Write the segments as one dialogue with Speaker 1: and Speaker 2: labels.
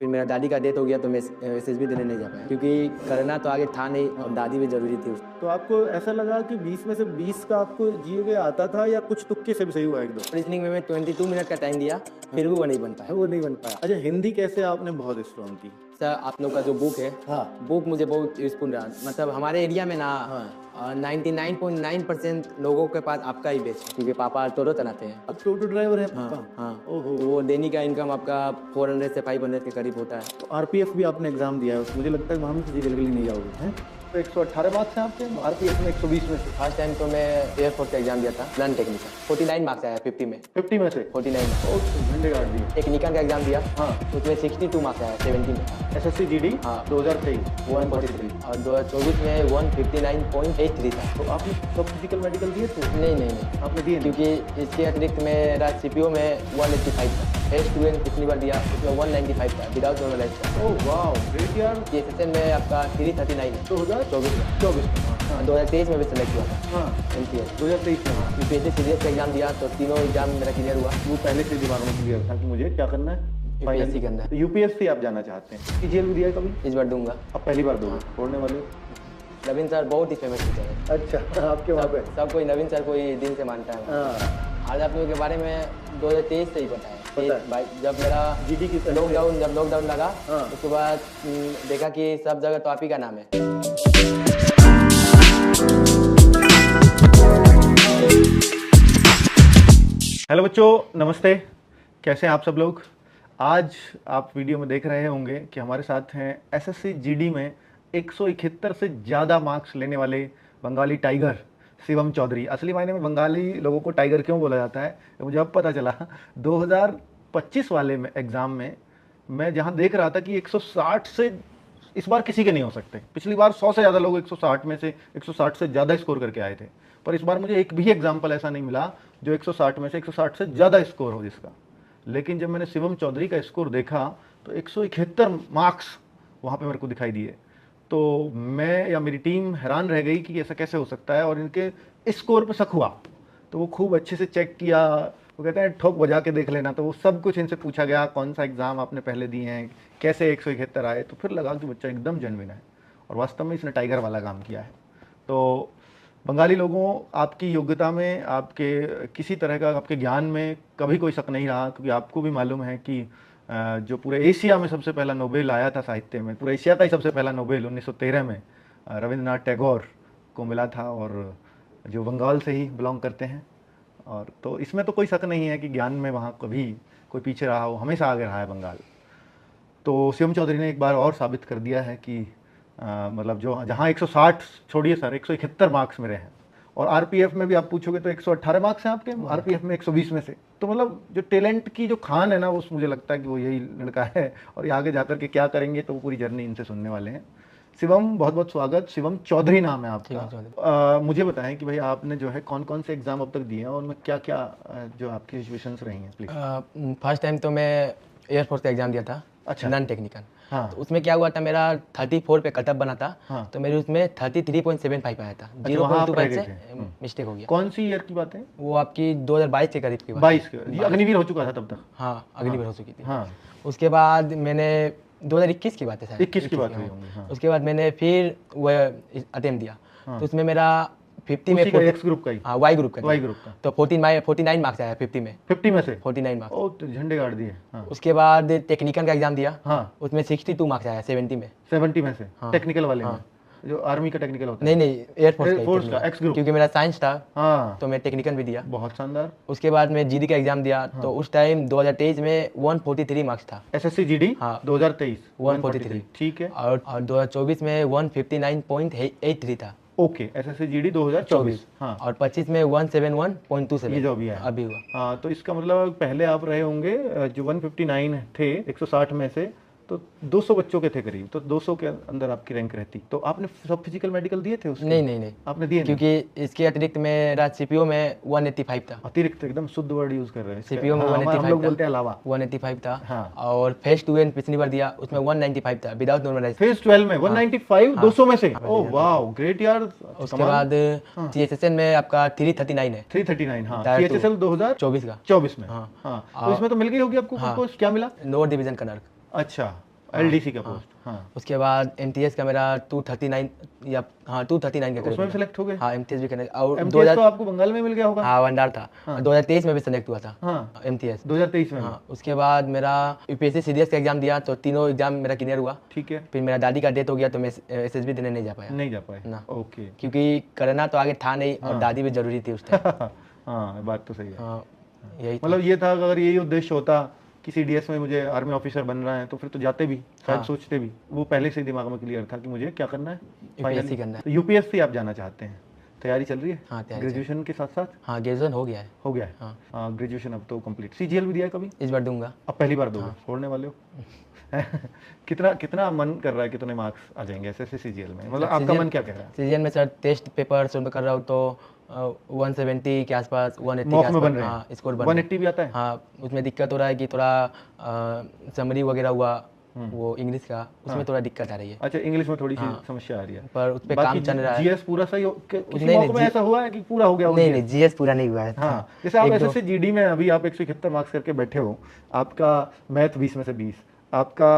Speaker 1: फिर मेरा दादी का डेथ हो गया तो मैं SSB देने नहीं जा पाया, क्योंकि करना तो आगे था नहीं और दादी भी ज़रूरी थी।
Speaker 2: तो आपको ऐसा लगा कि 20 में से 20 का आपको जीओगे आता था या कुछ तुक्के से भी सही हुआ एक दो?
Speaker 1: रीजनिंग में मैं 22 मिनट का टाइम दिया, फिर भी वो नहीं बन पाया।
Speaker 2: वो नहीं बन पाया। अच्छा, हिंदी कैसे आपने बहुत स्ट्रॉन्ग की?
Speaker 1: सर आप लोग का जो बुक है,
Speaker 2: हाँ।
Speaker 1: बुक मुझे बहुत यूजफुल रहा। मतलब हमारे एरिया में ना 99.9% लोगों के पास आपका ही बेच है, क्योंकि पापा टोटो चलाते हैं।
Speaker 2: अब टोटो ड्राइवर है
Speaker 1: हाँ
Speaker 2: पापा?
Speaker 1: हाँ।
Speaker 2: ओहो।
Speaker 1: वो दैनिक का इनकम आपका 400 से 500 के करीब होता है।
Speaker 2: तो RPF भी आपने एग्जाम दिया है, मुझे लगता है वहाँ में फिजिकल नहीं जाओगे हैं? तो 118 मार्क्स हैं आपके, RPF में 120 में से।
Speaker 1: फर्स्ट टाइम तो मैं एयरफोर्स का एग्जाम दिया था, लर्न टेक्निकल, 49 मार्क्स आया 50 में।
Speaker 2: 50 में से
Speaker 1: 49 मार्क्स।
Speaker 2: ओके, झंडे गाड़ दिए।
Speaker 1: टेक्निकल का एग्जाम दिया,
Speaker 2: हाँ।
Speaker 1: उसमें 62 मार्क्स आया 70 में।
Speaker 2: SSC GD
Speaker 1: हाँ।
Speaker 2: 2023
Speaker 1: 143 और 2024 में 159.83 था।
Speaker 2: तो आपने सब फिजिकल मेडिकल दिए थे?
Speaker 1: नहीं
Speaker 2: आपने दिए नहीं?
Speaker 1: क्योंकि इसके अतिरिक्त मेरा CPO में 185 था। S2N पिछली बार दिया, उसमें 195 था, विदाउट नॉर्मलाइज था।
Speaker 2: ओह वाह, ग्रेट यार।
Speaker 1: SSN में आपका 339 है
Speaker 2: 2024 में।
Speaker 1: 2023 में भी सेलेक्ट हुआ था।
Speaker 2: हाँ,
Speaker 1: MTS
Speaker 2: 2023 में।
Speaker 1: UPSC सीरीज का एग्जाम दिया तो तीनों एग्जाम मेरा क्लियर हुआ।
Speaker 2: वो पहले से दिमाग में क्लियर था कि मुझे क्या करना है,
Speaker 1: UPSC के अंदर।
Speaker 2: तो UPSC आप जाना चाहते हैं? CGL भी दिया है कभी?
Speaker 1: इस बार दूंगा।
Speaker 2: अब पहली बार दोगे? छोड़ने वाले?
Speaker 1: नवीन सर बहुत ही फेमस टीचर है।
Speaker 2: अच्छा, आपके वहाँ पे
Speaker 1: सब कोई नवीन सर को ही दिन से मानता है। आज आप लोगों के बारे में 2023 से ही पता है। भाई जब मेरा
Speaker 2: GD की
Speaker 1: लॉकडाउन लगा, उसके बाद देखा कि सब जगह तो आप ही का नाम है।
Speaker 2: हेलो बच्चों, नमस्ते। कैसे हैं आप सब लोग? आज आप वीडियो में देख रहे होंगे कि हमारे साथ हैं SSC GD में 171 से ज़्यादा मार्क्स लेने वाले बंगाली टाइगर शिवम चौधरी। असली मायने में बंगाली लोगों को टाइगर क्यों बोला जाता है मुझे अब पता चला। 2025 वाले में एग्ज़ाम में मैं जहां देख रहा था कि 160 से इस बार किसी के नहीं हो सकते। पिछली बार 100 से ज़्यादा लोग 160 में से 160 से ज़्यादा स्कोर करके आए थे, पर इस बार मुझे एक भी एग्जाम्पल ऐसा नहीं मिला जो 160 में से 160 से ज़्यादा स्कोर हो जिसका। लेकिन जब मैंने शिवम चौधरी का स्कोर देखा तो 171 मार्क्स वहाँ पे मेरे को दिखाई दिए। तो मैं या मेरी टीम हैरान रह गई कि ऐसा कैसे हो सकता है, और इनके स्कोर पे शक हुआ तो वो खूब अच्छे से चेक किया। वो कहते हैं ठोक बजा के देख लेना, तो वो सब कुछ इनसे पूछा गया, कौन सा एग्ज़ाम आपने पहले दिए हैं, कैसे 171 आए। तो फिर लगा कि बच्चा एकदम जेन्युइन है और वास्तव में इसने टाइगर वाला काम किया है। तो बंगाली लोगों, आपकी योग्यता में, आपके किसी तरह का आपके ज्ञान में कभी कोई शक नहीं रहा, क्योंकि आपको भी मालूम है कि जो पूरे एशिया में सबसे पहला नोबेल आया था साहित्य में, पूरे एशिया का ही सबसे पहला नोबेल 1913 में रविंद्रनाथ टैगोर को मिला था, और जो बंगाल से ही बिलोंग करते हैं। और तो इसमें तो कोई शक नहीं है कि ज्ञान में वहाँ कभी कोई पीछे रहा हो, हमेशा आगे रहा है बंगाल। तो शिवम चौधरी ने एक बार और साबित कर दिया है कि मतलब जो जहाँ 160 छोड़िए सर, 171 मार्क्स मेरे हैं, और RPF में भी आप पूछोगे तो 118 मार्क्स हैं आपके, RPF में 120 में से। तो मतलब जो टैलेंट की जो खान है ना, वो मुझे लगता है कि वो यही लड़का है, और ये आगे जाकर के क्या करेंगे तो वो पूरी जर्नी इनसे सुनने वाले हैं। शिवम, बहुत बहुत स्वागत। शिवम चौधरी नाम है आपका। मुझे बताएं कि भाई आपने जो है कौन कौन से एग्जाम अब तक दिए हैं, और उनमें क्या क्या जो आपकी सिचुएशंस रही हैं, प्लीज।
Speaker 1: फर्स्ट टाइम तो मैं एयरफोर्स का एग्जाम दिया था।
Speaker 2: अच्छा।
Speaker 1: Non technical.
Speaker 2: हाँ।
Speaker 1: तो उसमें क्या हुआ था, मेरा 34 पे कटअप बना था।
Speaker 2: हाँ।
Speaker 1: तो मेरे उसमें 33.75 आया था।
Speaker 2: अच्छा, वहाँ आप
Speaker 1: 0.25
Speaker 2: रह
Speaker 1: से
Speaker 2: गए थे।
Speaker 1: मिस्टेक हो गया।
Speaker 2: कौन सी ईयर की बात है?
Speaker 1: वो आपकी 2022 के करीब की बात।
Speaker 2: 22 के, ये अग्निवीर हो चुका था तब तक?
Speaker 1: हाँ, अगली बार हो चुकी थी।
Speaker 2: हाँ।
Speaker 1: उसके बाद मैंने 2021 की बात है,
Speaker 2: 21 की बात हुई होंगी। हाँ।
Speaker 1: उसके बाद मैंने फिर वो अटेम्प्ट दिया। तो उसमें मेरा 50 में
Speaker 2: एक्स ग्रुप का ही?
Speaker 1: हाँ, वाई ग्रुप का।
Speaker 2: वाई ग्रुप का।
Speaker 1: तो 49 मार्क्स आया 50 में।
Speaker 2: 50 में से
Speaker 1: 49 मार्क्स।
Speaker 2: ओ, तो झंडे गाड़ दिए। हाँ।
Speaker 1: उसके बाद टेक्निकल का एग्जाम दिया।
Speaker 2: हाँ।
Speaker 1: उसमें 62 मार्क्स आया 70 में।
Speaker 2: 70 में से?
Speaker 1: हाँ।
Speaker 2: टेक्निकल वाले में, जो आर्मी का टेक्निकल होता है?
Speaker 1: नहीं, एयरफोर्स
Speaker 2: का एक्स ग्रुप,
Speaker 1: क्योंकि मेरा साइंस था।
Speaker 2: हाँ।
Speaker 1: तो मैं टेक्निकल भी दिया।
Speaker 2: बहुत शानदार।
Speaker 1: उसके बाद मैं GD का एग्जाम दिया। तो उस टाइम 2023 में 143 मार्क्स था।
Speaker 2: SSC GD?
Speaker 1: हाँ।
Speaker 2: 2023
Speaker 1: 143।
Speaker 2: ठीक है।
Speaker 1: और 2024 में 159.83 था।
Speaker 2: Okay, SSC GD 2024। हाँ।
Speaker 1: और 25 में 171.27।
Speaker 2: ये जो अभी है
Speaker 1: अभी हुआ।
Speaker 2: हाँ, तो इसका मतलब पहले आप रहे होंगे जो 159 थे 160 में से, तो 200 बच्चों के थे करीब, तो 200 के अंदर आपकी रैंक रहती। तो आपने सब फिजिकल मेडिकल दिए थे उसके?
Speaker 1: नहीं
Speaker 2: आपने दिए?
Speaker 1: क्योंकि इसके अतिरिक्त मेरा CPO में 185 था।
Speaker 2: अतिरिक्त, एकदम शुद्ध वर्ड यूज कर रहे हैं।
Speaker 1: CPO में 185
Speaker 2: हम लोग बोलते हैं अलावा।
Speaker 1: 185 था।
Speaker 2: हाँ।
Speaker 1: और फेज 2N पिछली बार दिया, उसमें 195 था विदाउट नॉर्मलाइज।
Speaker 2: फेज 12 में 195? 200 में से? ओह वाह, ग्रेट यार।
Speaker 1: उसके बाद CHSN में आपका 339 है।
Speaker 2: 339, हाँ। CHSL 2024
Speaker 1: का
Speaker 2: 24 में। हाँ। तो इसमें तो मिल गई होगी आपको पोस्ट, क्या मिला?
Speaker 1: Lower division clerk.
Speaker 2: अच्छा, एलडीसी का पोस्ट, हाँ।
Speaker 1: उसके बाद एमटीएस का मेरा 239 या 239 का
Speaker 2: उसमें सेलेक्ट हो गए?
Speaker 1: हाँ, एमटीएस भी कनेक्ट। और
Speaker 2: एमटीएस तो आपको बंगाल में मिल गया होगा?
Speaker 1: हाँ, वंडार था। 2023 में भी सेलेक्ट हुआ था।
Speaker 2: हाँ,
Speaker 1: एमटीएस
Speaker 2: 2023 में।
Speaker 1: हाँ, उसके बाद मेरा यूपीएससी सीडीएस का एग्जाम दिया, तो तीनों एग्जाम मेरा क्लियर हुआ।
Speaker 2: ठीक है।
Speaker 1: फिर मेरा दादी का डेथ हो गया, तो मैं एसएसबी देने नहीं जा पाया।
Speaker 2: नहीं जा पाए
Speaker 1: ना,
Speaker 2: ओके।
Speaker 1: क्योंकि करना तो आगे था नहीं, और दादी भी जरूरी थी उस टाइम।
Speaker 2: हाँ, बात तो सही है।
Speaker 1: हाँ, यही
Speaker 2: मतलब ये था, अगर यही उद्देश्य होता कि सीडीएस में मुझे आर्मी ऑफिसर बन रहा है, तो फिर तो जाते भी, शायद सोचते भी। वो पहले से ही दिमाग में क्लियर था कि मुझे क्या करना है,
Speaker 1: यूपीएससी करना है।
Speaker 2: तो यूपीएससी आप जाना चाहते हैं, तैयारी चल रही है?
Speaker 1: हाँ, तैयारी
Speaker 2: ग्रेजुएशन के साथ साथ?
Speaker 1: हाँ, ग्रेजुएशन हो गया है।
Speaker 2: हो गया है। हाँ, ग्रेजुएशन अब तो कंप्लीट। सीजीएल भी दिया है कभी?
Speaker 1: इस बार दूंगा।
Speaker 2: अब पहली बार दोगे? छोड़ने वाले हो? कितना कितना मन कर रहा है, कितने मार्क्स आ जाएंगे ऐसे सीजीएल में, मतलब आपका मन क्या कह रहा है?
Speaker 1: सीजीएल में सर टेस्ट पेपर शुरू कर रहा हूँ, तो 170 के आसपास, 180
Speaker 2: मॉक
Speaker 1: के
Speaker 2: में बन
Speaker 1: आसपास,
Speaker 2: रहे हैं?
Speaker 1: हाँ, स्कोर बन रहे हैं।
Speaker 2: 180 भी आता है?
Speaker 1: हाँ, उसमें दिक्कत हो रहा है कि थोड़ा समरी वगैरह हुआ, वो इंग्लिश का, उसमें थोड़ा दिक्कत आ रही है।
Speaker 2: अच्छा, इंग्लिश में थोड़ी सी समस्या आ रही है,
Speaker 1: पर उस पे काम चल रहा है।
Speaker 2: जीएस पूरा सही हो? किसी मौके में ऐसा हुआ है कि पूरा हो गया?
Speaker 1: नहीं, जीएस पूरा नहीं हुआ है।
Speaker 2: हाँ, जैसे आप एसएससी जीडी में अभी आप 171 मार्क्स करके बैठे हो, आपका मैथ 20 में से 20, आपका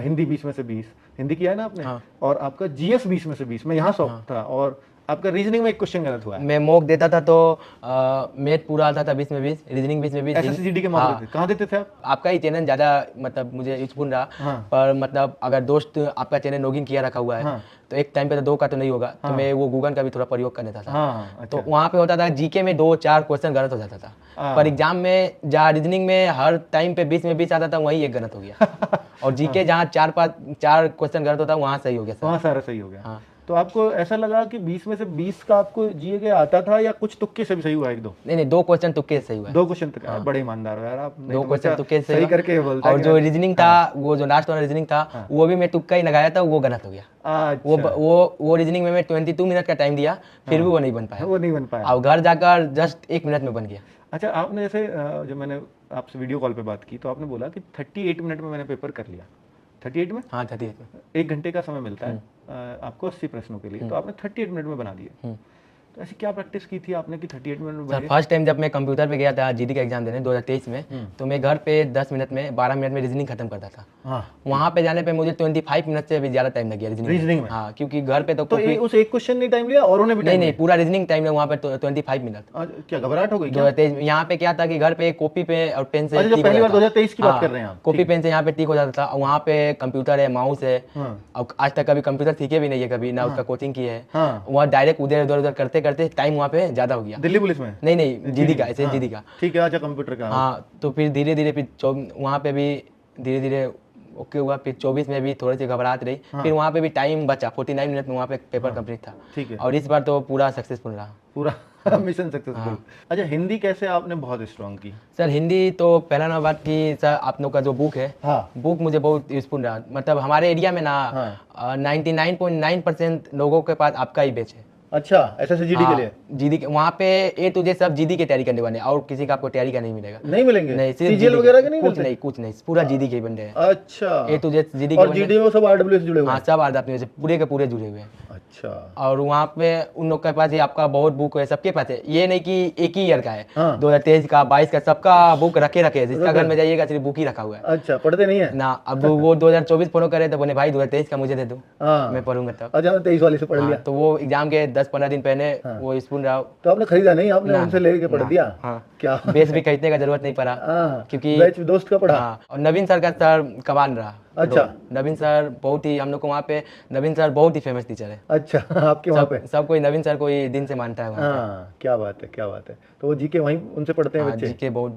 Speaker 2: हिंदी 20 में से 20, हिंदी किया है ना आपने, और आपका जीएस 20 में से 20, मैं यहाँ 100 था, और आपका रीजनिंग में एक क्वेश्चन गलत हुआ है।
Speaker 1: मैं मॉक देता था तो मैथ पूरा आता था 20 में 20, रीजनिंग 20 में 20।
Speaker 2: एसएससी जीडी के मॉक देते कहाँ देते थे आप?
Speaker 1: आपका ही चैनल ज्यादा मतलब मुझे यूजफुल रहा, पर मतलब अगर दोस्त आपका चैनल लॉगिन किया रखा हुआ है, तो एक टाइम पे तो 2 का तो नहीं होगा, तो मैं वो गूगल का भी थोड़ा प्रयोग कर लेता था। तो वहाँ पे होता था जीके में 2-4 क्वेश्चन गलत हो जाता था, पर एग्जाम में जहाँ रीजनिंग में हर टाइम पे 20 में 20 आता था, वहीं एक गलत हो गया। और जीके जहाँ 4 क्वेश्चन गलत होता, वहाँ सही हो गया।
Speaker 2: वहाँ सारा सही हो गया। तो आपको ऐसा लगा कि 20 में से 20 का आपको जीए के आता था, या कुछ तुक्के से भी सही हुआ? एक दो
Speaker 1: नहीं, 2 क्वेश्चन तुक्के से सही हुआ।
Speaker 2: 2 क्वेश्चन तक? बड़े ईमानदार हो यार आप।
Speaker 1: 2 क्वेश्चन तुक्के से
Speaker 2: सही करके बोलता है।
Speaker 1: और जो रीजनिंग था, वो जो लास्ट वाला रीजनिंग था, वो भी मैं तुक्का ही लगाया था, वो गलत हो गया। वो रीजनिंग में मैं 22 मिनट का टाइम दिया, फिर भी वो नहीं बन पाया।
Speaker 2: वो नहीं बन पाया,
Speaker 1: और घर जाकर जस्ट 1 मिनट में बन गया।
Speaker 2: अच्छा, आपने जैसे जब मैंने आपसे वीडियो कॉल पे बात की, तो आपने बोला कि 38 मिनट में मैंने पेपर कर लिया। 38 में?
Speaker 1: हाँ, 38 में।
Speaker 2: 1 घंटे का समय मिलता है आपको 80 प्रश्नों के लिए, तो आपने 38 मिनट में बना दिए। तो ऐसी क्या प्रैक्टिस की थी आपने कि 38 मिनट में?
Speaker 1: सर, फर्स्ट टाइम जब मैं कंप्यूटर पे गया था जीडी का एग्जाम देने 2023 में, तो मैं घर पे 10 मिनट में 12 मिनट में रीजनिंग खत्म करता था। वहाँ पे जाने पे मुझे 25 मिनट से भी ज्यादा टाइम लग गया रीजनिंग में। हाँ, क्योंकि घर पे तो
Speaker 2: उस एक क्वेश्चन ने टाइम लिया और उन्हें भी?
Speaker 1: नहीं, पूरा रीजनिंग टाइम वहाँ पे 25 मिनट।
Speaker 2: क्या घबराहट हो गई?
Speaker 1: 2023 यहाँ पे क्या था कि घर पे कॉपी पे और पेन से,
Speaker 2: पहली बार 2023 की बात कर रहे हैं आप?
Speaker 1: कॉपी पेन से यहाँ पे टिक हो जाता था, और वहाँ पे कंप्यूटर है, माउस है, और आज तक कभी कंप्यूटर सीखे भी नहीं है, कभी ना उसका कोचिंग की है। वहाँ डायरेक्ट उधर करते करते टाइम वहाँ पे ज्यादा हो गया।
Speaker 2: दिल्ली पुलिस में?
Speaker 1: नहीं, जीडी का, ऐसे जीडी का।
Speaker 2: ठीक है, अच्छा, कंप्यूटर का।
Speaker 1: हाँ, तो फिर धीरे धीरे फिर वहाँ पे भी धीरे धीरे ओके हुआ। फिर 24 में भी थोड़ी सी घबराहट रही, फिर वहाँ पे भी टाइम बचा, 49 मिनट में वहाँ पे पेपर कंप्लीट था।
Speaker 2: ठीक है।
Speaker 1: और इस बार तो पूरा सक्सेसफुल रहा,
Speaker 2: पूरा मिशन सक्सेसफुल। अच्छा, हिंदी कैसे आपने बहुत स्ट्रॉन्ग की?
Speaker 1: सर, हिंदी तो पहला नंबर बात कि सर आप लोग का जो बुक है, बुक मुझे बहुत यूजफुल रहा। मतलब हमारे एरिया में ना 99.9% लोगों के पास आपका ही बैच है।
Speaker 2: अच्छा, एसएससी जीडी के लिए?
Speaker 1: जीडी के वहाँ पे ए टू जेड सब जीडी की तैयारी करने वाले, और किसी का आपको तैयारी का नहीं मिलेगा।
Speaker 2: नहीं मिलेंगे?
Speaker 1: नहीं,
Speaker 2: सीजीएल वगैरह के नहीं?
Speaker 1: कुछ नहीं, पूरा जीडी के बन रहे हैं।
Speaker 2: अच्छा,
Speaker 1: ए टू जेड जीडी
Speaker 2: और जीडी में सब आरडब्ल्यूएस जुड़े हुए हैं?
Speaker 1: हाँ, सब आरडब्ल्यूएस से पूरे के पूरे जुड़े हुए हैं।
Speaker 2: अच्छा।
Speaker 1: और वहाँ पे उन लोग के पास ही आपका बहुत बुक है, सबके पास है, ये नहीं कि एक ही ईयर का है। 2023 का, 22 का, सबका बुक रखे जिसका घर में जाइएगा सिर्फ बुक ही रखा हुआ है।
Speaker 2: अच्छा, पढ़ते नहीं है
Speaker 1: ना? अब वो 2024 फॉलो करे तो बोले भाई 2023 का मुझे दे दो, मैं पढ़ूंगा तब।
Speaker 2: अच्छा, 23 वाले से पढ़ लिया?
Speaker 1: तो वो एग्जाम के 10-15 दिन पहले वो स्पून रहा।
Speaker 2: तो आपने खरीदा नहीं? आपने उनसे लेके पढ़ दिया? क्या
Speaker 1: बेस भी खरीदने का जरूरत नहीं पड़ा, क्योंकि
Speaker 2: बैच दोस्त का पढ़ा।
Speaker 1: और नवीन सर का सर कमाल रहा।
Speaker 2: अच्छा,
Speaker 1: नवीन सर बहुत ही, हम लोग को वहाँ पे नवीन सर बहुत ही फेमस टीचर है।
Speaker 2: अच्छा, आपके वहाँ पे
Speaker 1: सब कोई नवीन सर को ही दिन से मानता है।
Speaker 2: हाँ, क्या बात है, क्या बात है। तो वो जीके वहीं उनसे पढ़ते हैं बच्चे?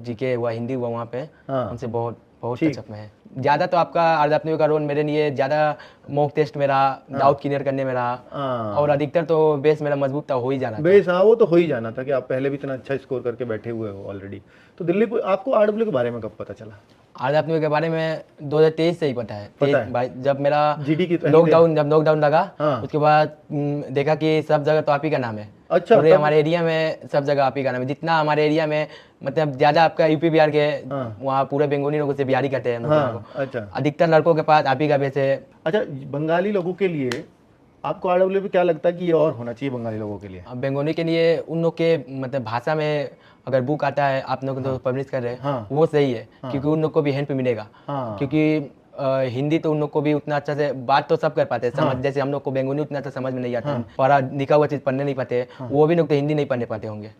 Speaker 1: जीके हुआ, हिंदी हुआ, वहाँ पे उनसे बहुत टचअप में है। ज्यादा तो आपका आरडब्ल्यू का रोल मेरे लिए ज्यादा मॉक टेस्ट में रहा, डाउट क्लियर करने में रहा, और अधिकतर तो बेस मेरा मजबूत था, हो ही जाना
Speaker 2: बेस। हाँ, वो तो हो ही जाना था कि आप पहले भी इतना अच्छा स्कोर करके बैठे हुए हो ऑलरेडी। तो दिल्ली आपको आरडब्ल्यू के बारे में कब पता चला?
Speaker 1: आरडब्ल्यू के बारे में 2023 से ही पता है भाई, जब मेरा
Speaker 2: जीडी की
Speaker 1: लॉकडाउन लगा, उसके बाद देखा कि सब जगह तो आप ही का नाम है।
Speaker 2: अच्छा,
Speaker 1: पूरे हमारे एरिया में सब जगह आप ही का नाम है। जितना हमारे एरिया में मतलब ज्यादा आपका यूपी बिहार के, वहाँ पूरे बंगाली लोगों से बिहारी करते हैं।
Speaker 2: अच्छा,
Speaker 1: अधिकतर लड़कों के पास आप ही का बेस है।
Speaker 2: अच्छा, बंगाली लोगों के लिए आपको आरडब्ल्यू पे क्या लगता है कि ये और होना चाहिए बंगाली लोगों के लिए?
Speaker 1: बंगाली के लिए उन लोग के मतलब भाषा में अगर बुक आता है, आप लोग तो पब्लिश कर रहे हैं, वो सही है, क्योंकि उन लोग को भी हेल्प मिलेगा। क्योंकि हिंदी तो उन लोग को भी उतना अच्छा से बात तो सब कर पाते हैं, समझ, जैसे हम लोग को बेंगोली उतना अच्छा समझ में नहीं आता, पढ़ा लिखा हुआ चीज़ पढ़ने नहीं पाते, वो भी लोग तो हिंदी नहीं पढ़ने पाते होंगे।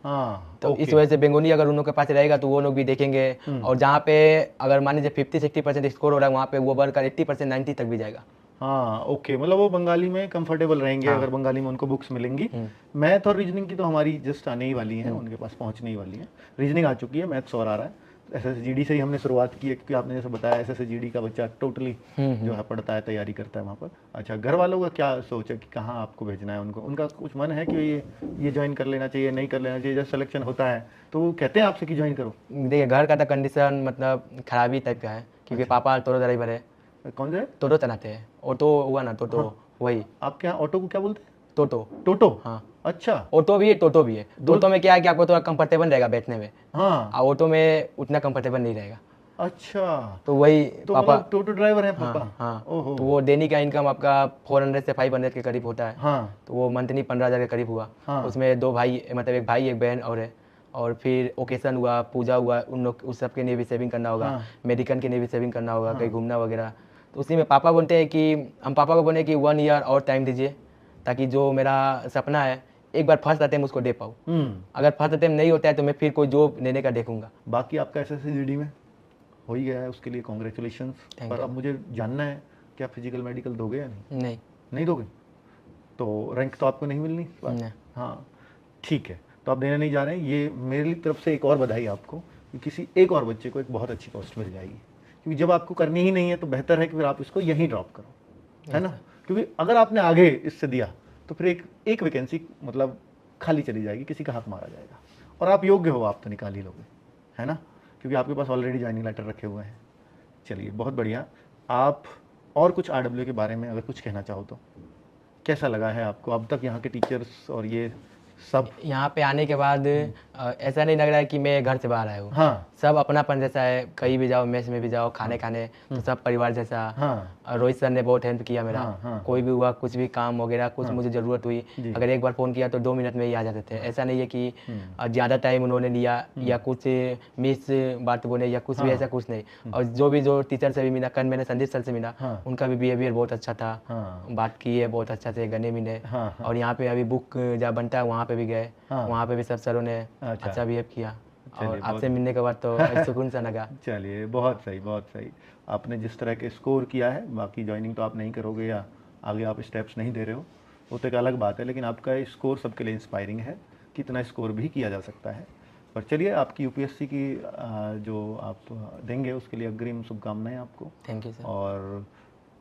Speaker 1: तो इस वजह से बेंगोली अगर उन लोग के पास रहेगा तो वो लोग भी देखेंगे, और जहाँ पे अगर मान लीजिए 50-60% स्कोर हो रहा है, वहाँ पे वो बढ़कर 80% 90 तक भी जाएगा।
Speaker 2: हाँ ओके, मतलब वो बंगाली में कंफर्टेबल रहेंगे अगर बंगाली में उनको बुक्स मिलेंगी। मैथ और रीजनिंग की तो हमारी जस्ट आने ही वाली है, उनके पास पहुंचने ही वाली है। रीजनिंग आ चुकी है, मैथ्स और आ रहा है। एसएसजीडी से ही हमने शुरुआत की है, क्योंकि आपने जैसे बताया एसएसजीडी का बच्चा टोटली जो है पढ़ता है, तैयारी करता है वहाँ पर। अच्छा, घर वालों का क्या सोच है कि कहाँ आपको भेजना है उनको? उनका कुछ मन है कि ये ज्वाइन कर लेना चाहिए, नहीं कर लेना चाहिए? जब सिलेक्शन होता है तो वो कहते हैं आपसे कि ज्वाइन करो?
Speaker 1: देखिए घर का तो कंडीशन मतलब खराबी टाइप का है, क्योंकि पापा टोटो ड्राइवर है।
Speaker 2: कौन से?
Speaker 1: टोटो चलाते हैं, ऑटो हुआ ना, टोटो। वही
Speaker 2: आपके यहाँ ऑटो को क्या बोलते हैं?
Speaker 1: टोटो।
Speaker 2: टोटो?
Speaker 1: हाँ,
Speaker 2: अच्छा।
Speaker 1: ऑटो भी है, टोटो भी है। टोटो में क्या है कि आपको थोड़ा कंफर्टेबल रहेगा बैठने में,
Speaker 2: हाँ।
Speaker 1: और ऑटो में उतना कंफर्टेबल नहीं रहेगा।
Speaker 2: अच्छा,
Speaker 1: तो वही
Speaker 2: तो
Speaker 1: पापा,
Speaker 2: मतलब टोटो ड्राइवर है पापा?
Speaker 1: हाँ,
Speaker 2: ओहो।
Speaker 1: तो वो दैनिक का इनकम आपका 400 से 500 के करीब होता है।
Speaker 2: हाँ।
Speaker 1: तो वो मंथली 15,000 के करीब हुआ।
Speaker 2: हाँ।
Speaker 1: उसमें 2 भाई, मतलब एक भाई एक बहन और है, और फिर ओकेशन हुआ, पूजा हुआ, उन लोग उस सब के लिए भी सेविंग करना होगा।
Speaker 2: हाँ।
Speaker 1: मेडिकल के लिए भी सेविंग करना होगा, कहीं घूमना वगैरह। तो उसी में पापा बोलते हैं कि हम पापा को बोले कि 1 ईयर और टाइम दीजिए, ताकि जो मेरा सपना है एक बार फर्स्ट अटेम्प्ट उसको दे पाऊँ। अगर फर्स्ट अटेम्प्ट नहीं होता है तो मैं फिर कोई जॉब लेने का देखूंगा।
Speaker 2: बाकी आपका एसएससीजीडी में हो ही गया है, उसके लिए कॉन्ग्रेचुलेशंस। पर अब मुझे जानना है कि आप फिजिकल मेडिकल दोगे या नहीं? नहीं दोगे तो रैंक तो आपको नहीं मिलनी इस बार। हाँ ठीक है, तो आप देने नहीं जा रहे हैं। ये मेरी तरफ से एक और बधाई आपको कि किसी एक और बच्चे को एक बहुत अच्छी पोस्ट मिल जाएगी, क्योंकि जब आपको करनी ही नहीं है तो बेहतर है कि फिर आप इसको यहीं ड्रॉप करो, है ना? क्योंकि अगर आपने आगे इससे दिया तो फिर एक वैकेंसी मतलब खाली चली जाएगी, किसी का हक मारा जाएगा, और आप योग्य हो, आप तो निकाल ही लोगे, है ना? क्योंकि आपके पास ऑलरेडी ज्वाइनिंग लेटर रखे हुए हैं। चलिए बहुत बढ़िया। आप और कुछ आरडब्ल्यू के बारे में अगर कुछ कहना चाहो तो कैसा लगा है आपको अब तक यहाँ के टीचर्स और ये सब?
Speaker 1: यहाँ पे आने के बाद ऐसा नहीं लग रहा है कि मैं घर से बाहर आया हूँ।
Speaker 2: हाँ।
Speaker 1: सब अपनापन जैसा है, कहीं भी जाओ, मेस में भी जाओ, खाने तो सब परिवार जैसा।
Speaker 2: हाँ।
Speaker 1: रोहित सर ने बहुत हेल्प किया मेरा।
Speaker 2: हाँ।
Speaker 1: कोई भी हुआ, कुछ भी काम वगैरह, कुछ मुझे ज़रूरत हुई, अगर एक बार फ़ोन किया तो 2 मिनट में ही आ जाते थे। ऐसा नहीं है कि ज़्यादा टाइम उन्होंने लिया या कुछ मिस बात बोले या कुछ भी, ऐसा कुछ नहीं। और जो टीचर से भी मिला, कल मैंने संदीप सर से मिला, उनका भी बिहेवियर बहुत अच्छा था, बात की है बहुत अच्छा से, गने मिले। और यहाँ पे अभी बुक जहाँ बनता है वहाँ पे भी गए, वहाँ पे भी सब सरों ने अच्छा बिहेव किया, और आपसे मिलने के बाद तो सुकून सा लगा।
Speaker 2: चलिए बहुत सही, बहुत सही। आपने जिस तरह के स्कोर किया है, बाकी ज्वाइनिंग तो आप नहीं करोगे या आगे आप स्टेप्स नहीं दे रहे हो, वो तो एक अलग बात है, लेकिन आपका स्कोर सबके लिए इंस्पायरिंग है। कितना स्कोर भी किया जा सकता है। पर चलिए, आपकी यूपीएससी की जो आप देंगे उसके लिए अग्रिम शुभकामनाएं आपको।
Speaker 1: Thank you sir.
Speaker 2: और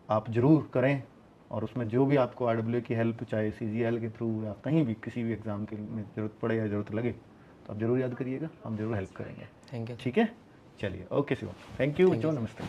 Speaker 2: आप ज़रूर करें, और उसमें जो भी आपको आरडब्ल्यू की हेल्प, चाहे सीजीएल के थ्रू या कहीं भी किसी भी एग्ज़ाम के में ज़रूरत पड़े या ज़रूरत लगे तो आप ज़रूर याद करिएगा, हम ज़रूर हेल्प करेंगे।
Speaker 1: Thank you.
Speaker 2: ठीक है, चलिए, ओके शिवा, थैंक यू बच्चों, नमस्ते।